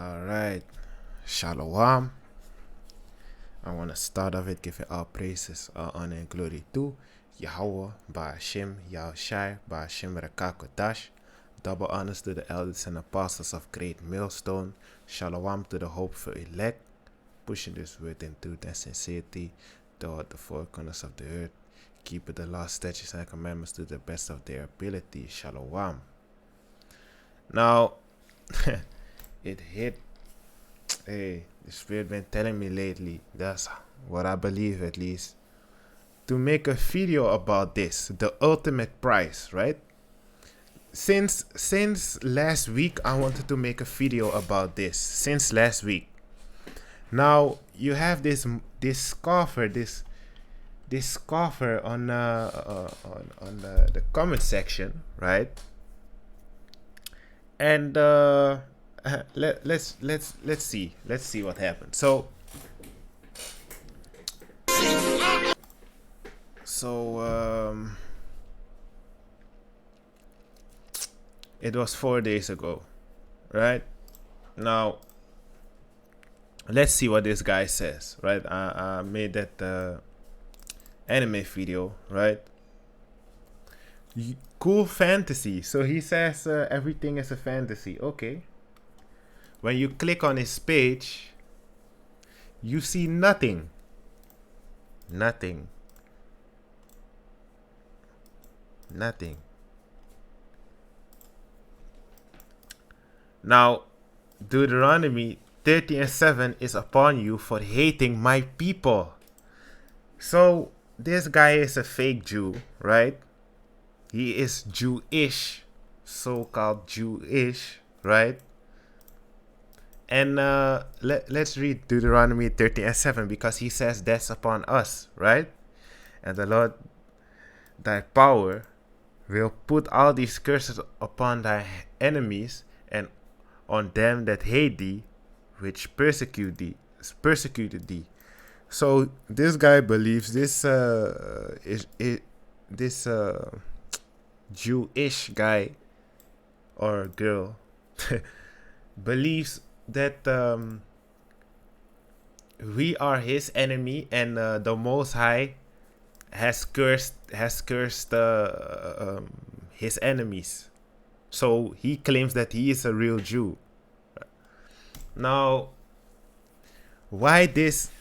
Alright, Shalom. I want to start off with giving all praises, all honor and glory to Yahweh, Ba'ashem, Yahushai, Ba'ashem Rakakodash. Double honors to the elders and apostles of Great Millstone. Shalom to the hopeful elect, pushing this word in truth and sincerity toward the four corners of the earth, keeping the law, statutes, and commandments to the best of their ability. Shalom. Now, it hit. Hey, the Spirit been telling me lately, that's what I believe at least, to make a video about this, the ultimate price, right? Since last week, I wanted to make a video about this. Since last week. Now you have this scoffer, this scoffer on the comment section, right? And let's see what happened. So it was 4 days ago, right? Now let's see what this guy says, right? I made that anime video, right? Cool fantasy. So he says everything is a fantasy. Okay. When you click on his page, you see nothing. Nothing. Nothing. Now, Deuteronomy 30:7 is upon you for hating my people. So, this guy is a fake Jew, right? He is Jewish, so-called Jewish, right? And let's read Deuteronomy 30:7 because he says that's upon us, right? And the Lord, thy power, will put all these curses upon thy enemies and on them that hate thee, which persecuted thee. So this guy believes this Jewish guy or girl believes that we are his enemy, and the Most High has cursed his enemies. So he claims that he is a real Jew. Now, why this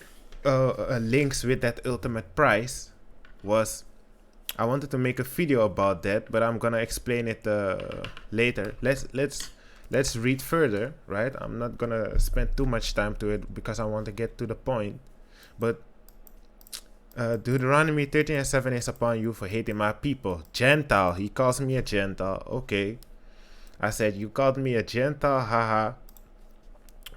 links with that ultimate price was, I wanted to make a video about that, but I'm gonna explain it later. Let's read further, right? I'm not gonna spend too much time to it because I want to get to the point. But Deuteronomy 13:7 is upon you for hating my people. Gentile. He calls me a Gentile. Okay. I said, you called me a Gentile, haha.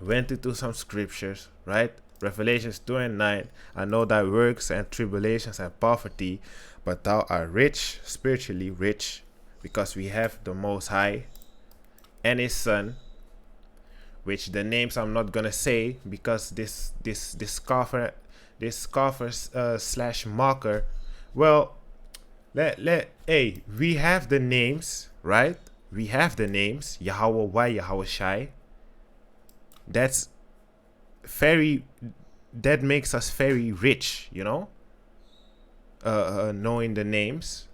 Went into some scriptures, right? Revelations 2:9. I know thy works and tribulations and poverty, but thou art rich, spiritually rich, because we have the Most High and his Son, which the names I'm not gonna say because this scoffer slash mocker. Well, hey, we have the names, right? We have the names Yahweh, Yahushai. That makes us very rich, you know. Knowing the names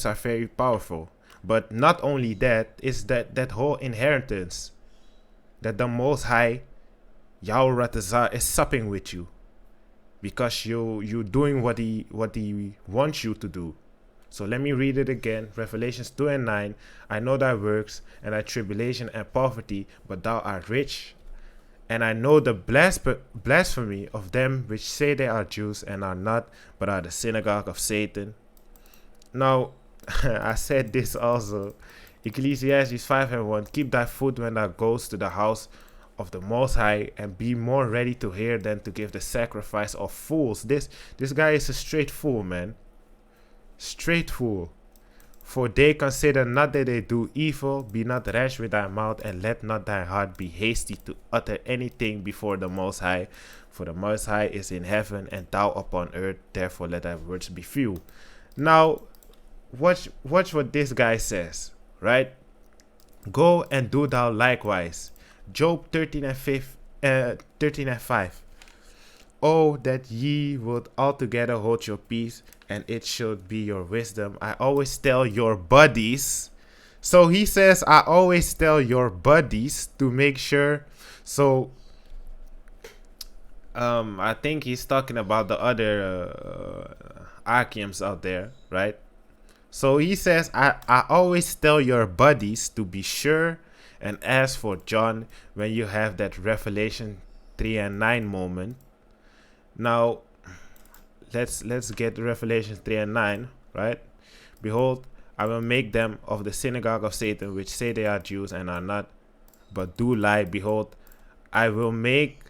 are very powerful. But not only that, is that whole inheritance that the Most High Yahweh is supping with you, because you're doing what he wants you to do. So let me read it again. Revelations 2:9. I know thy works and thy tribulation and poverty, but thou art rich. And I know the blasphemy of them which say they are Jews and are not, but are the synagogue of Satan. Now, I said this also. Ecclesiastes 5:1. Keep thy foot when thou goest to the house of the Most High, and be more ready to hear than to give the sacrifice of fools. This guy is a straight fool, man. Straight fool. For they consider not that they do evil. Be not rash with thy mouth, and let not thy heart be hasty to utter anything before the Most High. For the Most High is in heaven, and thou upon earth. Therefore let thy words be few. Now, watch what this guy says, right? Go and do thou likewise. Job 13 and 5. Oh, that ye would altogether hold your peace, and it should be your wisdom. I always tell your buddies. So he says, I always tell your buddies to make sure. So I think he's talking about the other Archiums out there, right? So he says, I always tell your buddies to be sure. And as for John, when you have that Revelation 3 and 9 moment. Now, let's get Revelation 3 and 9, right? Behold, I will make them of the synagogue of Satan, which say they are Jews and are not, but do lie. Behold, I will make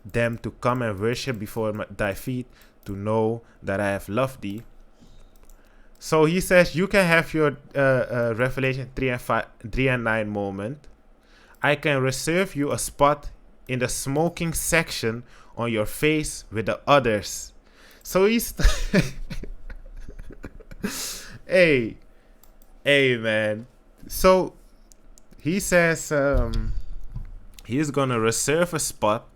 them to come and worship before thy feet, to know that I have loved thee. So he says you can have your Revelation 3 and 9 moment. I can reserve you a spot in the smoking section on your face with the others. So he's hey man. So he says he's gonna reserve a spot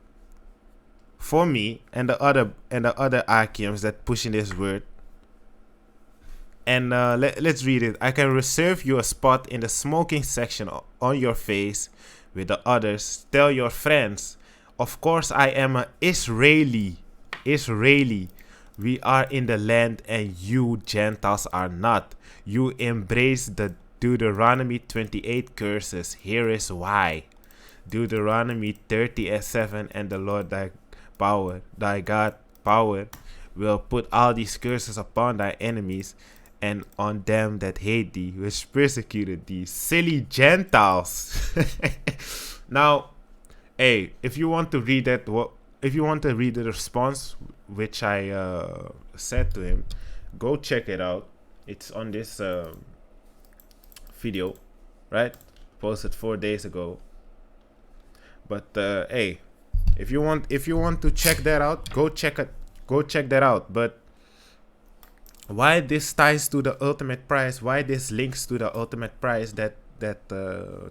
for me and the other Archiums that pushing this word. And let's read it. I can reserve you a spot in the smoking section on your face with the others. Tell your friends, of course I am an Israeli. We are in the land and you Gentiles are not. You embrace the Deuteronomy 28 curses. Here is why. Deuteronomy 30:7, and the Lord thy God power will put all these curses upon thy enemies and on them that hate thee, which persecuted thee. Silly Gentiles. Now, hey, if you want to read that, if you want to read the response which I said to him, go check it out. It's on this video, right? Posted 4 days ago. But hey, if you want to check that out, go check that out. But why this ties to the ultimate prize? Why this links to the ultimate prize? That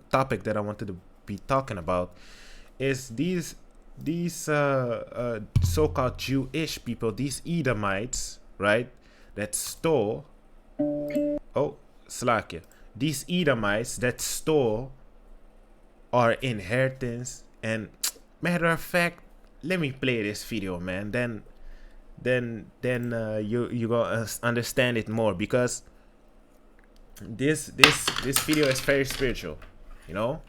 topic that I wanted to be talking about is these so-called Jewish people, these Edomites, right? That stole. Oh, Slakia. These Edomites that stole our inheritance. And matter of fact, let me play this video, man. Then you gonna understand it more, because this video is very spiritual, you know.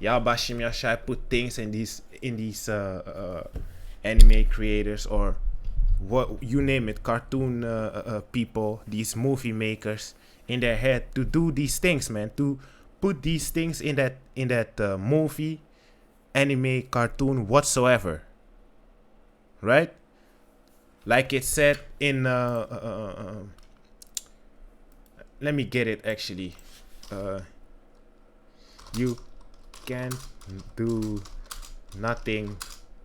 YASHAMIAHLA put things in these anime creators, or what you name it, cartoon people, these movie makers, in their head to do these things, man, to put these things in that movie, anime, cartoon, whatsoever, right? Like it said in let me get it actually. You can do nothing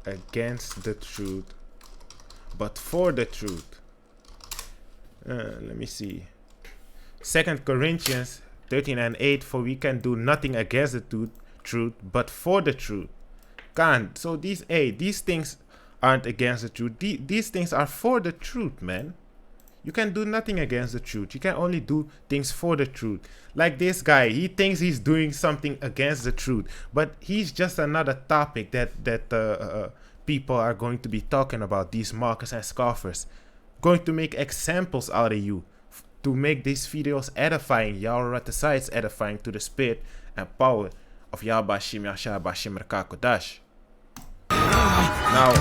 against the truth, but for the truth. Let me see. 2 Corinthians 13:8. For we can do nothing against the truth, but for the truth. Can't. So these things aren't against the truth. These things are for the truth, man. You can do nothing against the truth. You can only do things for the truth. Like this guy, he thinks he's doing something against the truth, but he's just another topic that people are going to be talking about. These mockers and scoffers, going to make examples out of you, to make these videos edifying, YASHARAHLA, edifying to the spirit and power of YASHAMIAHLA. Now,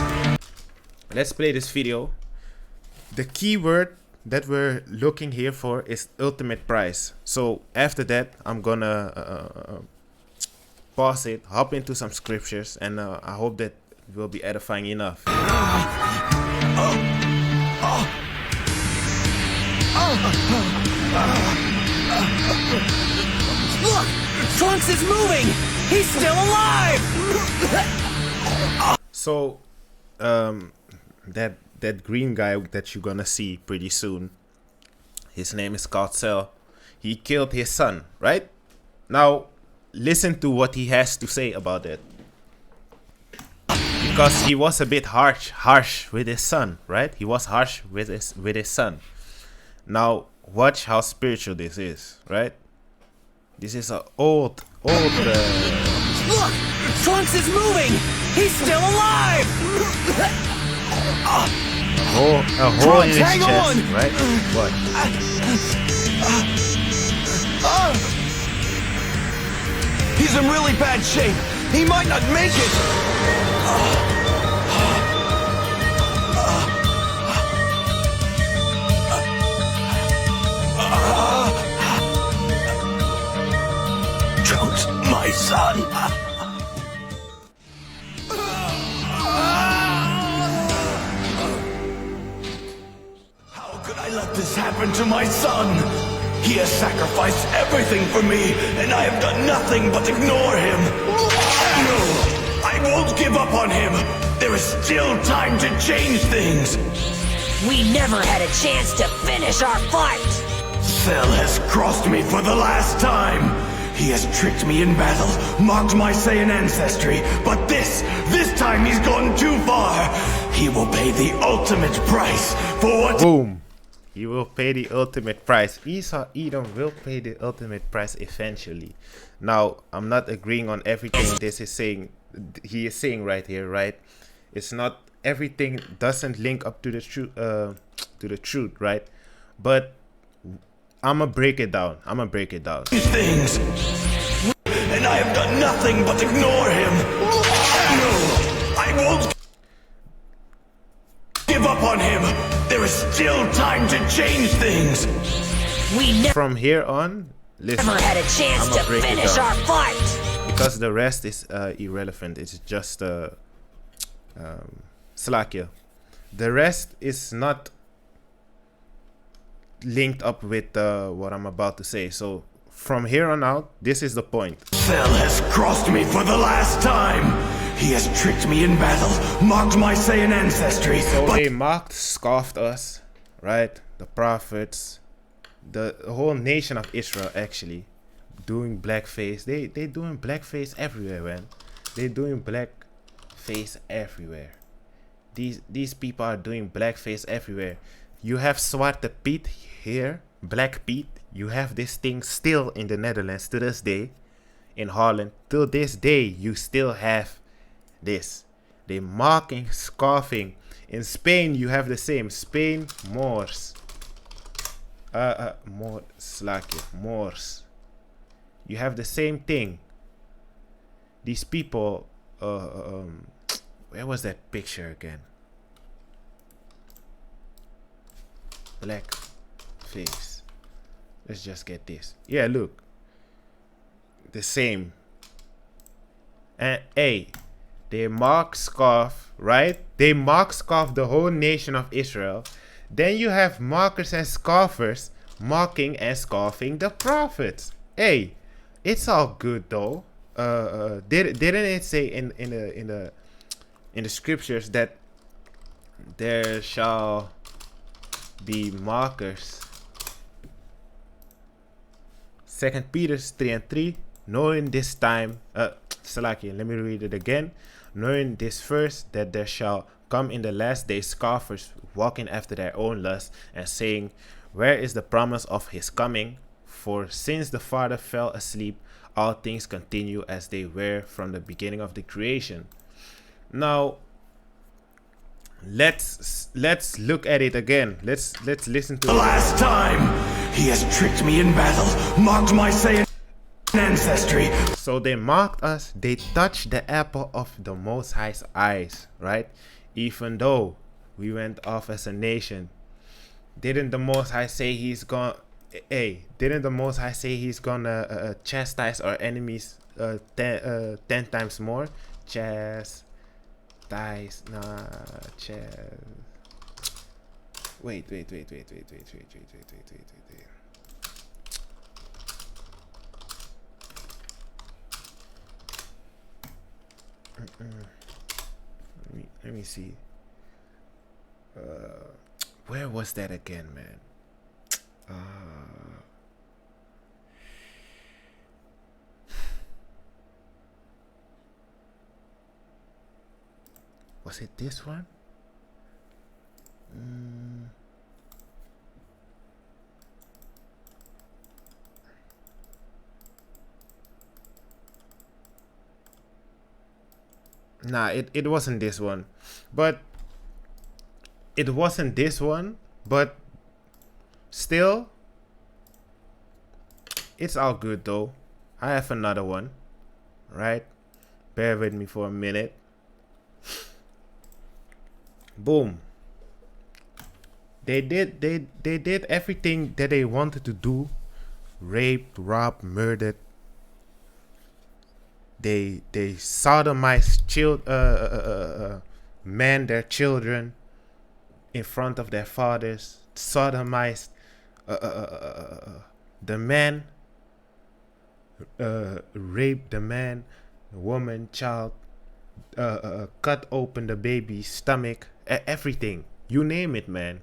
let's play this video. The keyword that we're looking here for is ultimate prize. So after that, I'm gonna pause it, hop into some scriptures, and I hope that it will be edifying enough. Look! Trunks is moving! He's still alive! So, that green guy that you're gonna see pretty soon, his name is called Cell. He killed his son, right? Now, listen to what he has to say about it. Because he was a bit harsh with his son, right? He was harsh with his son. Now, watch how spiritual this is, right? This is an old. Look! Trunks is moving! He's still alive! A hole in his chest, right? What? He's in really bad shape. He might not make it. Trunks, my son. How could I let this happen to my son? He has sacrificed everything for me, and I have done nothing but ignore him. No, I won't give up on him. There is still time to change things. We never had a chance to finish our fight. Cell has crossed me for the last time. He has tricked me in battle, mocked my Saiyan ancestry, but this time he's gone too far. He will pay the ultimate price for what— Boom. He will pay the ultimate price. Edom will pay the ultimate price eventually. Now, I'm not agreeing on everything this is saying. He is saying right here, right? It's not everything doesn't link up to the truth, right? But I'ma break it down. Things. And I have done nothing but ignore him. No, I won't give up on him. There is still time to change things. We From here on, listen, never had a chance to finish our fight. Because the rest is irrelevant. It's just Slakia. The rest is not linked up with what I'm about to say. So from here on out, this is the point. Cell has crossed me for the last time. He has tricked me in battle, mocked my Saiyan ancestry. So they mocked, scoffed us, right? The prophets, the whole nation of Israel actually doing blackface. They doing blackface everywhere, man. They doing blackface everywhere. These people are doing blackface everywhere. You have Zwarte Piet here, Black Piet. You have this thing still in the Netherlands to this day. In Holland, till this day, you still have this. They mocking, scoffing. In Spain, you have the same. Spain, Moors. Moors. You have the same thing. These people, where was that picture again? Black face. Let's just get this. Yeah, look. The same. And hey, they mock, scoff, right? They mock, scoff the whole nation of Israel. Then you have mockers and scoffers mocking and scoffing the prophets. Hey, it's all good though. Didn't it say in the scriptures that there shall be mockers? 2 Peter 3:3, knowing this time, Salaki, let me read it again. Knowing this first, that there shall come in the last days scoffers, walking after their own lust, and saying, where is the promise of his coming? For since the Father fell asleep, all things continue as they were from the beginning of the creation. Now, let's look at it again. Let's listen to the last time. He has tricked me in battle, mocked my Saiyan ancestry. So they mocked us. They touched the apple of the Most High's eyes, right? Even though we went off as a nation, didn't the Most High say he's gonna? Hey, didn't the Most High say he's gonna chastise our enemies 10 times more? Wait. Let me see. Where was that again, man? Was it this one? Nah, it wasn't this one. But it wasn't this one, but still, it's all good though. I have another one, right? Bear with me for a minute. Boom. They did everything that they wanted to do. Raped, robbed, murdered. They sodomized men, their children, in front of their fathers. Sodomized the man, raped the man, woman, child, cut open the baby's stomach, everything. You name it, man.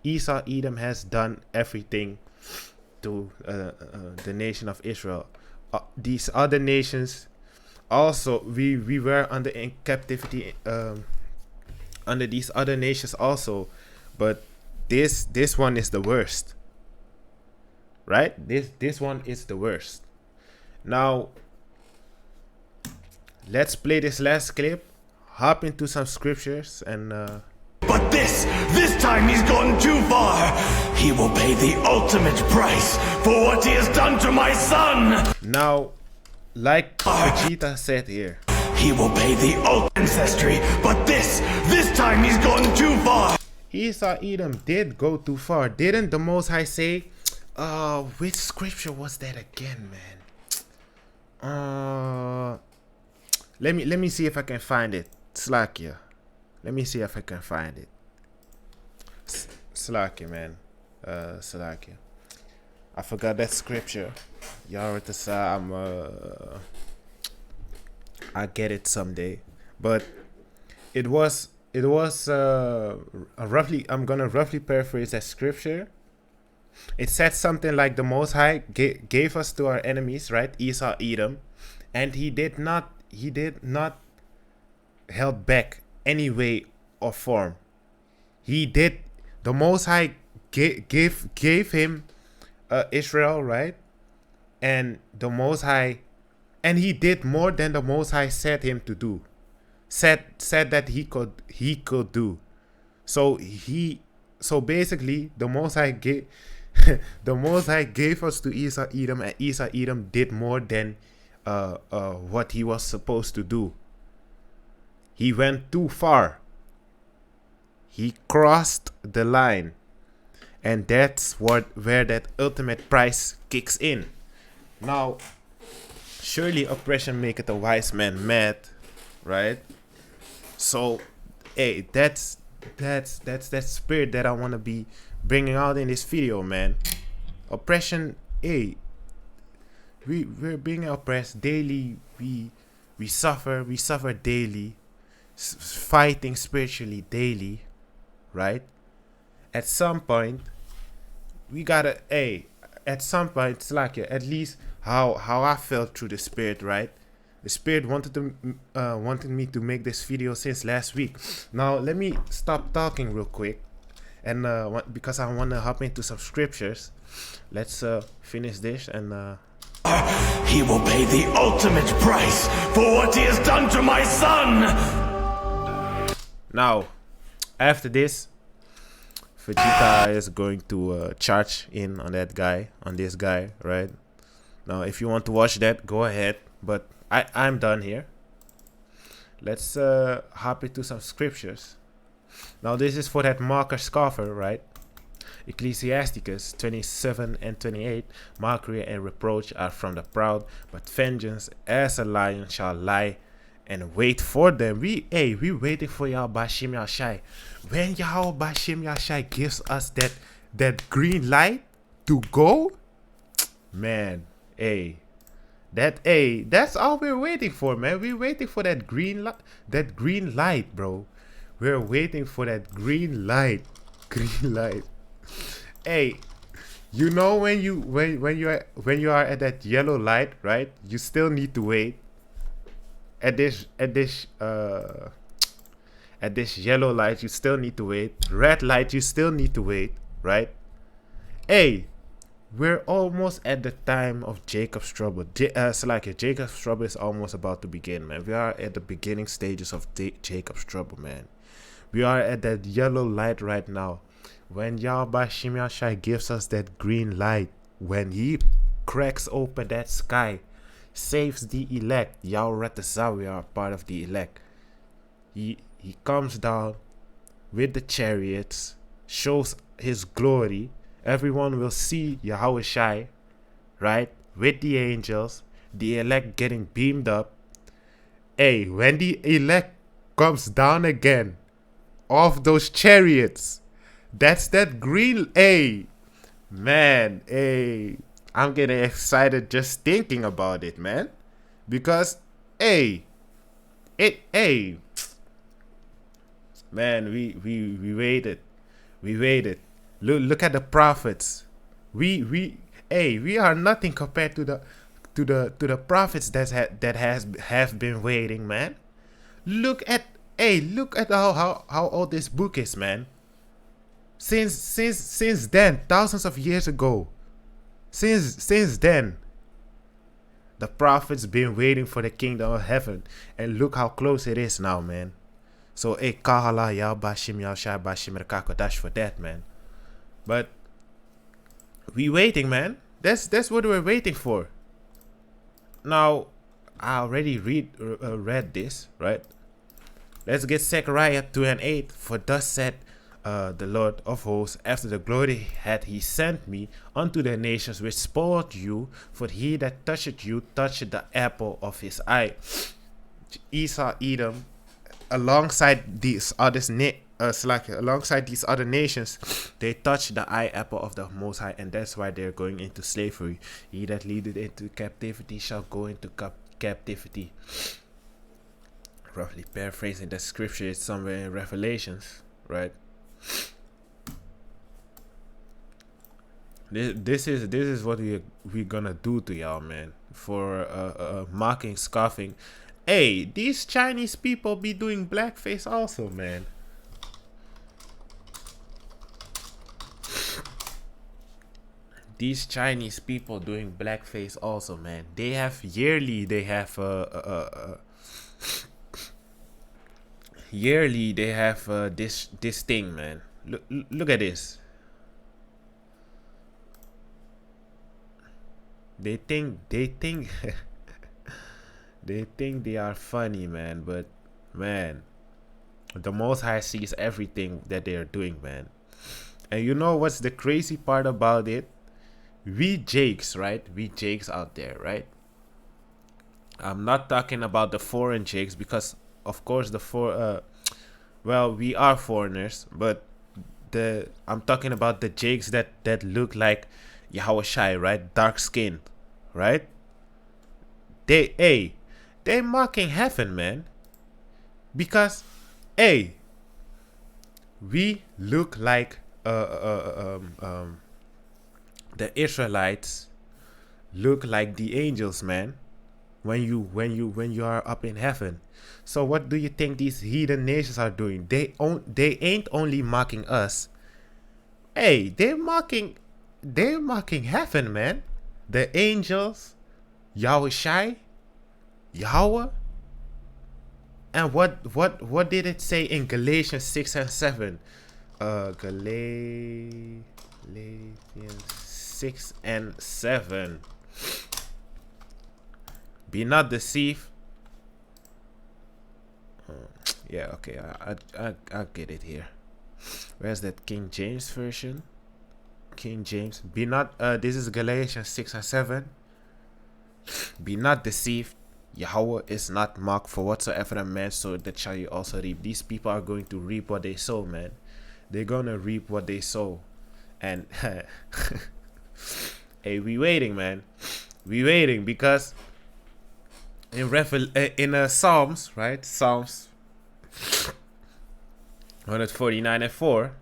Esau, Edom has done everything to the nation of Israel. These other nations also, we were under in captivity under these other nations also, but this one is the worst, right? This one is the worst. Now let's play this last clip, hop into some scriptures, and but this time he's gone too far. He will pay the ultimate price for what he has done to my son. Now, like Vegeta said here, he will pay the ultimate ancestry, but this time he's gone too far. Esau, Edom did go too far. Didn't the Most High say, which scripture was that again, man? Let me see if I can find it. Slakia. Let me see if I can find it. Slakia, man. Slakia. I forgot that scripture. YASHARAHLA. I get it someday. But it was roughly, I'm gonna roughly paraphrase that scripture. It said something like the Most High gave us to our enemies, right? Esau, Edom, and he did not held back any way or form. The Most High gave him Israel, right? And the Most High, and he did more than the Most High said him to do. Said that he could do. So basically the Most High gave the Most High gave us to Esau, Edom, and Esau, Edom did more than what he was supposed to do. He went too far. He crossed the line. And that's where that ultimate price kicks in. Now, surely oppression maketh a wise man mad, right? So, hey, that's that spirit that I want to be bringing out in this video, man. Oppression, hey, we're being oppressed daily. We suffer daily, fighting spiritually daily, right? At some point, we gotta, at some point, it's like at least how I felt through the spirit, right? The spirit wanted me to make this video since last week. Now let me stop talking real quick, and because I want to hop into some scriptures. Let's finish this and. He will pay the ultimate price for what he has done to my son. Now, after this, Vegeta is going to charge in on this guy, right? Now, if you want to watch that, go ahead. But I'm done here. Let's hop into some scriptures. Now, this is for that marker scoffer, right? Ecclesiasticus 27 and 28. Mockery and reproach are from the proud, but vengeance as a lion shall lie and wait for them. We waiting for Yahweh Shem Yashai. When Yahweh Shem Yashai gives us that green light to go, man, that's all we're waiting for, man. We're waiting for that green light, bro. We're waiting for that green light. Hey, you know when you are at that yellow light, right? You still need to wait. At this At this yellow light, you still need to wait. Red light, you still need to wait, right? Hey, we're almost at the time of Jacob's trouble. Jacob's trouble is almost about to begin, man. We are at the beginning stages of Jacob's trouble, man. We are at that yellow light right now. When YASHAMIAHLA gives us that green light, when he cracks open that sky, saves the elect, YASHARAHLA, we are part of the elect. He comes down with the chariots, shows his glory. Everyone will see Yahushua, right? With the angels, the elect getting beamed up. Hey, when the elect comes down again off those chariots, that's that green. Hey, man, hey, I'm getting excited just thinking about it, man. Because, hey, man, we waited. We waited. Look at the prophets. We are nothing compared to the prophets that have been waiting, man. Look at how old this book is, man. Since then, thousands of years ago. Since then, the prophets been waiting for the kingdom of heaven, and look how close it is now, man. So kahala ya bashim ya shai bashim rekakodash for that, man. But we waiting, man. That's what we're waiting for. Now, I already read this, right? Let's get Zechariah 2:8. For thus said the Lord of hosts, after the glory had he sent me unto the nations which spoiled you, for he that touched you touched the apple of his eye. Esau, Edom, alongside these others, alongside these other nations, they touch the eye apple of the Most High, and that's why they're going into slavery. He that leadeth into captivity shall go into captivity. Roughly paraphrasing the scripture, it's somewhere in Revelations, right? This is what we're gonna do to y'all, man, for mocking, scoffing. Hey, these Chinese people be doing blackface also, man. These Chinese people doing blackface also, man. They have yearly this thing, man. Look at this. They think they think they are funny, man, but man, the Most High sees everything that they are doing, man. And you know what's the crazy part about it? We Jakes, right? We Jakes out there, right? I'm not talking about the foreign Jakes, because of course we are foreigners, but I'm talking about the Jakes that look like Yahushua, right? Dark skinned, right? They mocking heaven, man, because we look like the Israelites look like the angels, man, when you are up in heaven. So what do you think these heathen nations are doing? They ain't only mocking us. They're mocking heaven, man. The angels, Yahushua, Yahweh. And what did it say in Galatians 6 and 7? Galatians 6 and 7. Be not deceived. Yeah, okay, I'll get it here. Where's that King James version? King James. Be not. This is Galatians 6 and 7. Be not deceived. Yahweh is not mocked, for whatsoever a man soweth, that shall you also reap. These people are going to reap what they sow, man. They're gonna reap what they sow. And we waiting, man. We waiting, because in Psalms, right? Psalms 149 and 4,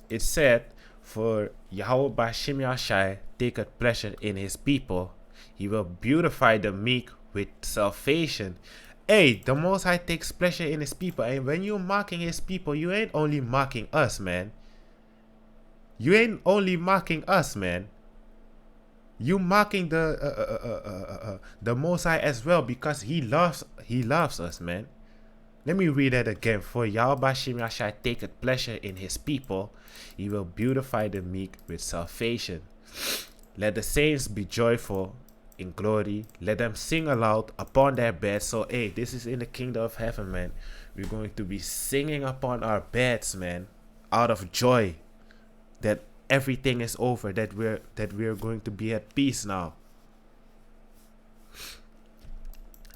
it said, for Yahweh YASHAMIAHLA taketh pleasure in his people. He will beautify the meek with salvation. hey, the Most High takes pleasure in his people. And when you're mocking his people, you ain't only mocking us, man. You ain't only mocking us, man. You mocking the Most High as well, because he loves us, man. Let me read that again. For Yahweh shall take pleasure in his people. He will beautify the meek with salvation. Let the saints be joyful in glory. Let them sing aloud upon their beds. So, hey, this is in the kingdom of heaven, man. We're going to be singing upon our beds, man, out of joy that everything is over, that we're going to be at peace now.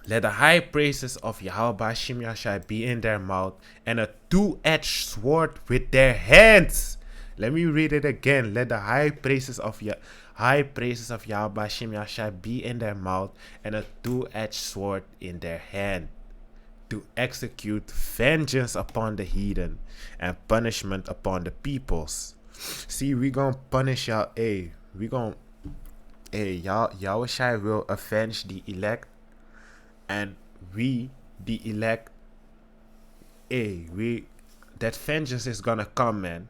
Let the high praises of Yahweh shall be in their mouth, and a two-edged sword with their hands. Let me read it again. Let the high praises of Yahweh shall be in their mouth, and a two-edged sword in their hand, to execute vengeance upon the heathen and punishment upon the peoples. See, we gonna punish y'all. Yahweh will avenge the elect. And we, the elect, that vengeance is gonna come, man.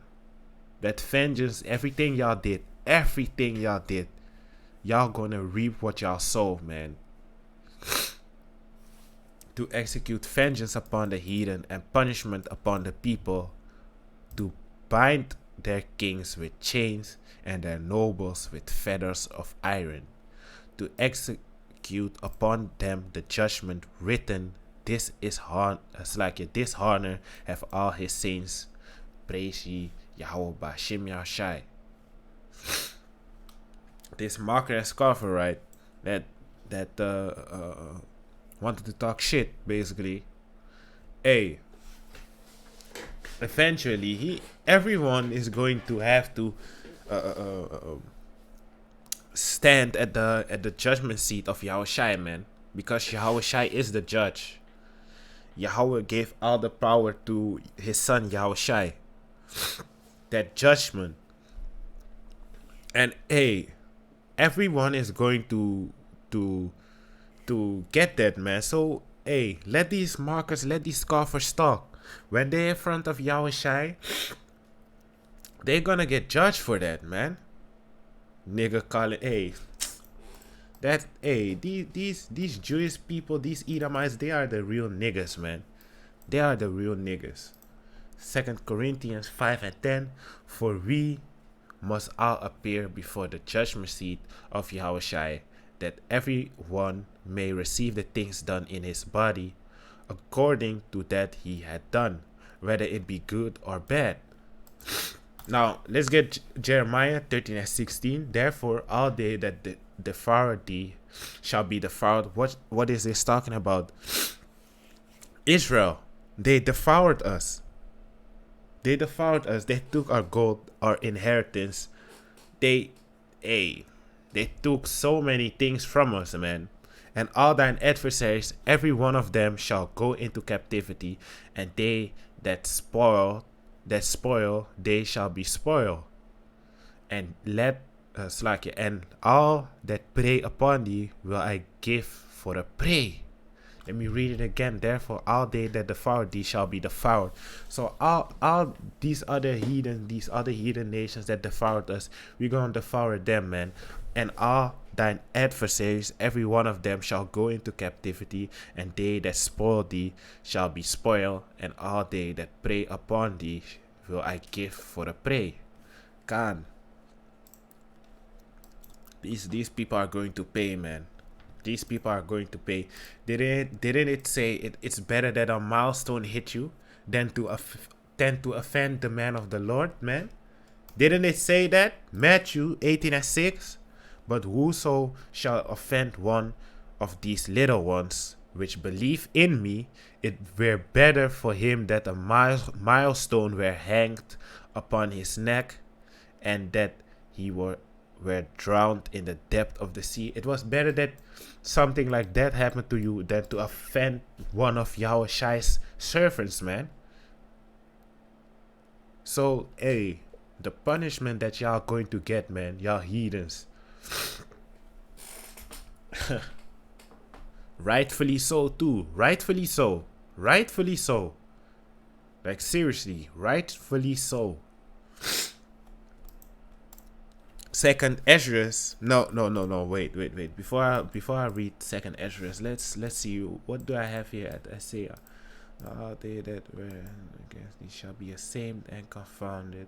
That vengeance, everything y'all did, y'all gonna reap what y'all sow, man. To execute vengeance upon the heathen and punishment upon the people, to bind their kings with chains and their nobles with fetters of iron, to execute upon them the judgment written. This is this honor have all his saints. Praise ye Yahweh Shai. This marker and scoffer, right? That wanted to talk shit, basically. Hey, eventually everyone is going to have to stand at the judgment seat of Yahushai, man, because Yahushai is the judge. Yahweh gave all the power to his son Yahushai. That judgment, and hey, everyone is going to get that, man. So hey, let these markers, let these scoffers talk. When they're in front of Yahushai, they're gonna get judged for that, man. Nigga calling, these Jewish people, these Edomites, they are the real niggas, man. They are the real niggas. 2 Corinthians 5:10, for we must all appear before the judgment seat of Yahushai, that everyone may receive the things done in his body according to that he had done, whether it be good or bad. Now, let's get Jeremiah 13:16. Therefore, all they that devour thee shall be devoured. What is this talking about? Israel, they devoured us. They devoured us. They took our gold, our inheritance. They took so many things from us, man. And all thine adversaries, every one of them shall go into captivity, and they that spoil, they shall be spoiled. And and all that prey upon thee will I give for a prey. Let me read it again. Therefore, all they that devour thee shall be devoured. So all these other heathen nations that devoured us, we're gonna devour them, man. And all thine adversaries, every one of them shall go into captivity, and they that spoil thee shall be spoiled, and all they that prey upon thee will I give for a prey. Can these people are going to pay, man. These people are going to pay. Didn't it say it's better that a milestone hit you than to offend the man of the Lord, man? Didn't it say that? Matthew 18:6. But whoso shall offend one of these little ones which believe in me, it were better for him that a milestone were hanged upon his neck, and that he were drowned in the depth of the sea. It was better that something like that happened to you than to offend one of Yahushai's servants, man. So, hey, the punishment that y'all going to get, man, y'all heathens. Rightfully so too. Rightfully so. Rightfully so. Like seriously, rightfully so. Second Esdras. No. Wait. Before I read Second Esdras, let's see what do I have here at Isaiah. They that were against thee shall be ashamed and confounded.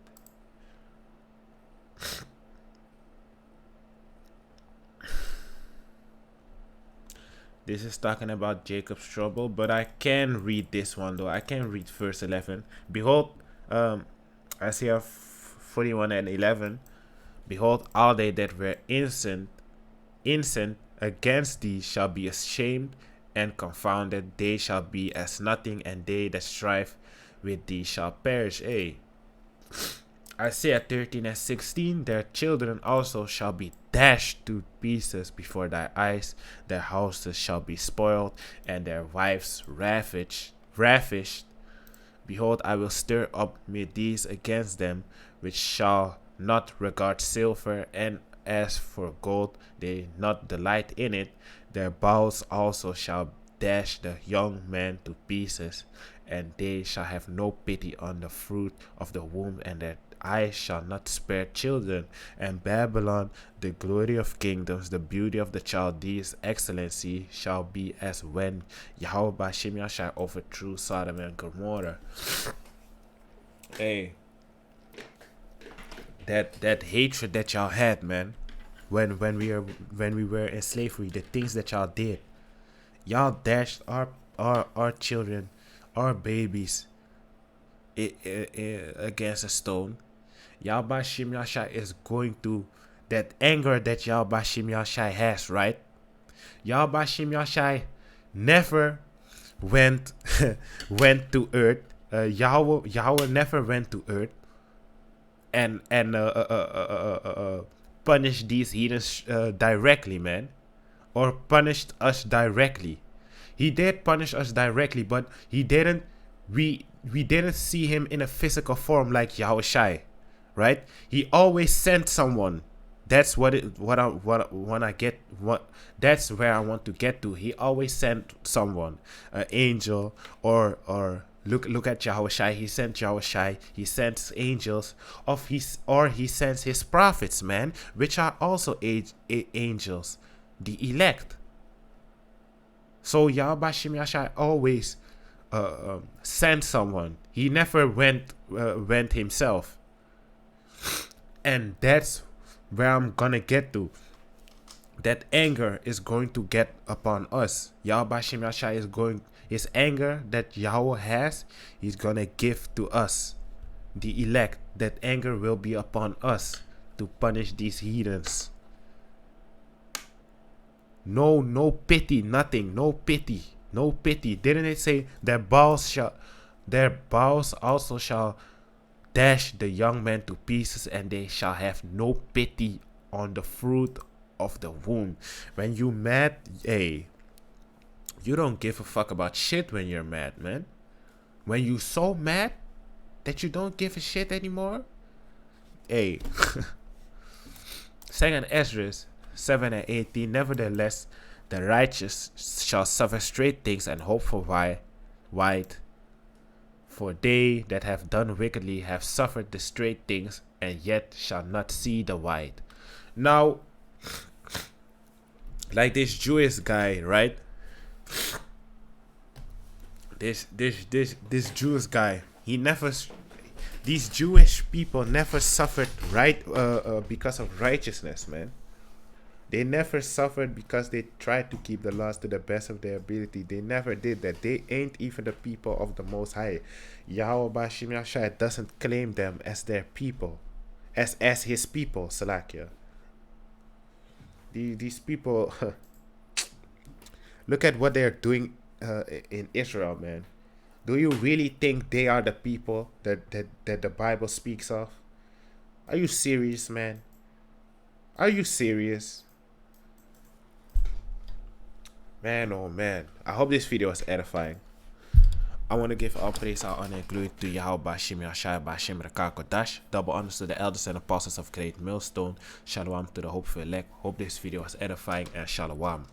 This is talking about Jacob's trouble, but I can read this one though. I can read verse 11. Behold, Isaiah 41 and 11. Behold, all they that were innocent against thee shall be ashamed and confounded. They shall be as nothing, and they that strive with thee shall perish. Isaiah 13 and 16. Their children also shall be dashed to pieces before thy eyes. Their houses shall be spoiled, and their wives ravished. Behold, I will stir up Medes against them, which shall not regard silver, and as for gold, they not delight in it. Their bowels also shall dash the young men to pieces, and they shall have no pity on the fruit of the womb, and their eyes shall not spare children. And Babylon, the glory of kingdoms, the beauty of the Chaldees, excellency, shall be as when Yahweh Shemiah overthrew Sodom and Gomorrah. Hey, that hatred that y'all had, man, when we were in slavery, the things that y'all did, y'all dashed our children, our babies against a stone. Yahweh Shemiah is going to, that anger that Yahweh Shemiah has, right? Yahweh Shemiah never went to earth. Yahweh never went to earth and punished these heathens directly, man, or punished us directly. He did punish us directly, but he didn't. We didn't see him in a physical form like Yahushai, right? He always sent someone. That's that's where I want to get to. He always sent someone, an angel, or look at Yahushai. He sent Yahushai. He sends angels or he sends his prophets, man, which are also angels, the elect. So Yahweh Shemiah always sent someone. He never went himself. And that's where I'm gonna get to. That anger is going to get upon us. Yahweh Shemiah is going, his anger that Yahweh has, he's gonna give to us, the elect. That anger will be upon us to punish these heathens. No pity, nothing, no pity. Didn't it say their bowels also shall dash the young men to pieces, and they shall have no pity on the fruit of the womb. When you mad, hey, you don't give a fuck about shit when you're mad, man. When you so mad that you don't give a shit anymore, hey. Second Esdras 7 and 18. Nevertheless, the righteous shall suffer straight things and hope for white. For they that have done wickedly have suffered the straight things, and yet shall not see the white. Now, like this Jewish guy, right? This Jewish guy, these Jewish people never suffered because of righteousness, man. They never suffered because they tried to keep the laws to the best of their ability. They never did that. They ain't even the people of the Most High. Yahweh Shemiah doesn't claim them as their people, as his people. Salakia. These people, look at what they're doing in Israel, man. Do you really think they are the people that the Bible speaks of? Are you serious, man? Are you serious? Man, oh man. I hope this video was edifying. I want to give all praise, all honor, and glory to Yahweh Shemiah Bashem Rakakodash. Double honors to the elders and apostles of Great Millstone. Shalom to the hopeful elect. Hope this video was edifying, and shalom.